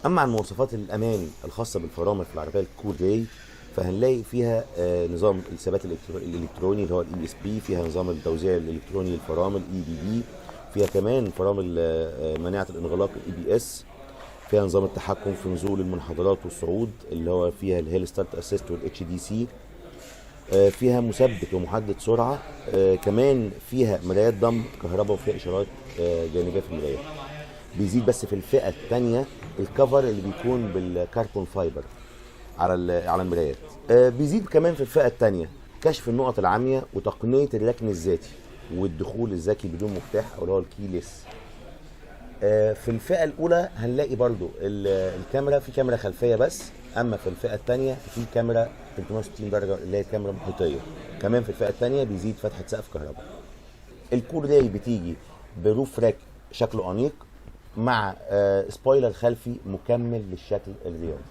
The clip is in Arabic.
اما عن مواصفات الامان الخاصه بالفرامل في العربيه الكور راي، فهنلاقي فيها نظام الثبات الالكتروني اللي هو الاي اس بي، فيها نظام التوزيع الالكتروني للفرامل اي بي بي، فيها كمان فرامل مناعه الانغلاق الاي بي اس، فيها نظام التحكم في نزول المنحدرات والصعود اللي هو فيها الهيل ستارت اسيست والاتش دي سي، فيها مثبت ومحدد سرعه، كمان فيها مرايات ضم كهرباء وفيها اشارات جانبيه في المرايات. بيزيد بس في الفئه الثانيه الكفر اللي بيكون بالكربون فايبر على المرايات. بيزيد كمان في الفئه الثانيه كشف النقط العاميه وتقنيه الركن الذاتي والدخول الذكي بدون مفتاح او اللي هو الكيليس. في الفئه الاولى هنلاقي برضو الكاميرا، في كاميرا خلفيه بس، اما في الفئه الثانيه في كاميرا 360 درجه اللي هي كاميرا محيطيه. كمان في الفئه الثانيه بيزيد فتحه سقف كهرباء. الكور راي بتيجي بروف راك شكله انيق مع سبويلر خلفي مكمل للشكل الرياضي.